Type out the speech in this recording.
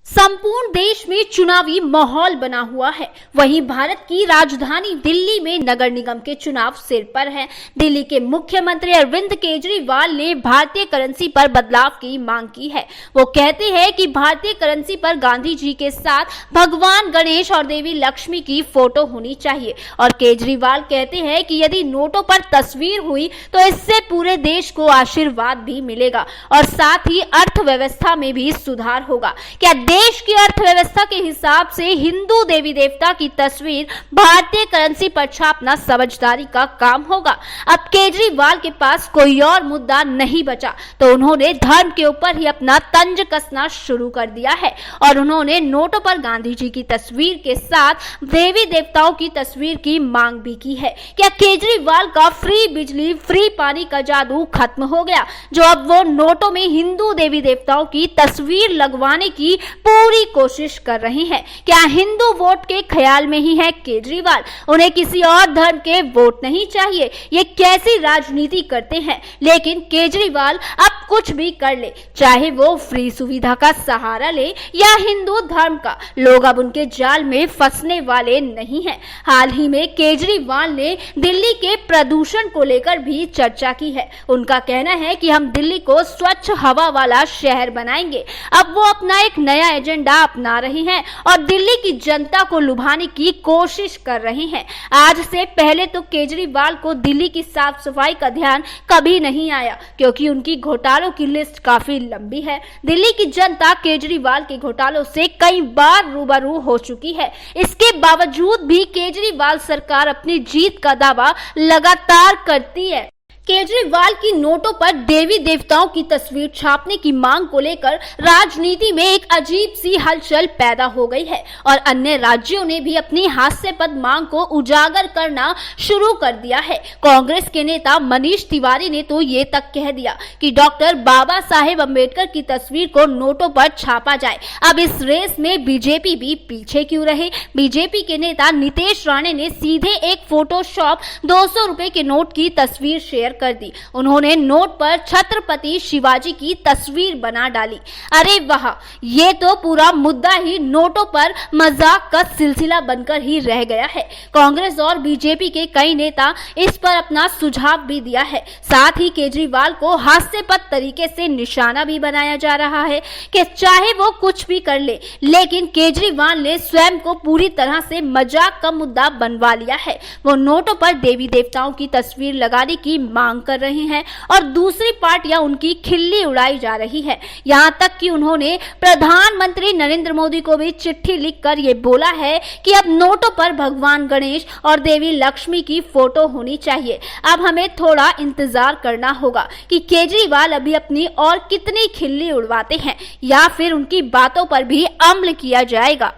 संपूर्ण देश में चुनावी माहौल बना हुआ है। वहीं भारत की राजधानी दिल्ली में नगर निगम के चुनाव सिर पर हैं। दिल्ली के मुख्यमंत्री अरविंद केजरीवाल ने भारतीय करेंसी पर बदलाव की मांग की है। वो कहते हैं कि भारतीय करेंसी पर गांधी जी के साथ भगवान गणेश और देवी लक्ष्मी की फोटो होनी चाहिए। और केजरीवाल कहते हैं कि यदि नोटों पर तस्वीर हुई तो इससे पूरे देश को आशीर्वाद भी मिलेगा और साथ ही अर्थव्यवस्था में भी सुधार होगा। क्या देश की अर्थव्यवस्था के हिसाब से हिंदू देवी देवता की तस्वीर भारतीय करेंसी पर छापना समझदारी का काम होगा? अब केजरीवाल के पास कोई और मुद्दा नहीं बचा तो उन्होंने धर्म के ऊपर ही अपना तंज कसना शुरू कर दिया है और उन्होंने नोटों पर गांधी जी की तस्वीर के साथ देवी देवताओं की तस्वीर की मांग भी की है। क्या केजरीवाल का फ्री बिजली फ्री पानी का जादू खत्म हो गया, जो अब वो नोटों में हिंदू देवी देवताओं की तस्वीर लगवाने की पूरी कोशिश कर रही हैं? क्या हिंदू वोट के ख्याल में ही है केजरीवाल? उन्हें किसी और धर्म के वोट नहीं चाहिए। ये कैसी राजनीति करते हैं? लेकिन केजरीवाल अब कुछ भी कर ले, चाहे वो फ्री सुविधा का सहारा ले या हिंदू धर्म का, लोग अब उनके जाल में फंसने वाले नहीं हैं। हाल ही में केजरीवाल ने दिल्ली के प्रदूषण को लेकर भी चर्चा की है। उनका कहना है कि हम दिल्ली को स्वच्छ हवा वाला शहर बनाएंगे। अब वो अपना एक नया एजेंडा अपना रहे हैं और दिल्ली की जनता को लुभाने की कोशिश कर रहे हैं। आज से पहले तो केजरीवाल को दिल्ली की साफ सफाई का ध्यान कभी नहीं आया, क्योंकि उनकी घोटालों की लिस्ट काफी लंबी है। दिल्ली की जनता केजरीवाल के घोटालों से कई बार रूबरू हो चुकी है। इसके बावजूद भी केजरीवाल सरकार अपनी जीत का दावा लगातार करती है। केजरीवाल की नोटों पर देवी देवताओं की तस्वीर छापने की मांग को लेकर राजनीति में एक अजीब सी हलचल पैदा हो गई है और अन्य राज्यों ने भी अपनी हास्यास्पद मांग को उजागर करना शुरू कर दिया है। कांग्रेस के नेता मनीष तिवारी ने तो ये तक कह दिया कि डॉक्टर बाबा साहेब अम्बेडकर की तस्वीर को नोटों पर छापा जाए। अब इस रेस में बीजेपी भी पीछे क्यों रहे? बीजेपी के नेता नितेश राणे ने सीधे एक फोटोशॉप 200 रुपए के नोट की तस्वीर शेयर कर दी। उन्होंने नोट पर छत्रपति शिवाजी की तस्वीर बना डाली। अरे वाह, ये तो पूरा मुद्दा ही नोटों पर मजाक का सिलसिला बनकर ही रह गया है। कांग्रेस और बीजेपी के कई नेता इस पर अपना सुझाव भी दिया है। साथ ही केजरीवाल को हास्यास्पद तरीके से निशाना भी बनाया जा रहा है कि चाहे वो कुछ भी कर ले, लेकिन केजरीवाल ने स्वयं को पूरी तरह से मजाक का मुद्दा बनवा लिया है। वो नोटों पर देवी देवताओं की तस्वीर लगाने की मांग कर रहे हैं और दूसरी पार्टियां उनकी खिल्ली उड़ाई जा रही है। यहां तक कि उन्होंने प्रधानमंत्री नरेंद्र मोदी को भी चिट्ठी लिखकर ये बोला है कि अब नोटों पर भगवान गणेश और देवी लक्ष्मी की फोटो होनी चाहिए। अब हमें थोड़ा इंतजार करना होगा कि केजरीवाल अभी अपनी और कितनी खिल्ली उड़वाते हैं या फिर उनकी बातों पर भी अमल किया जाएगा।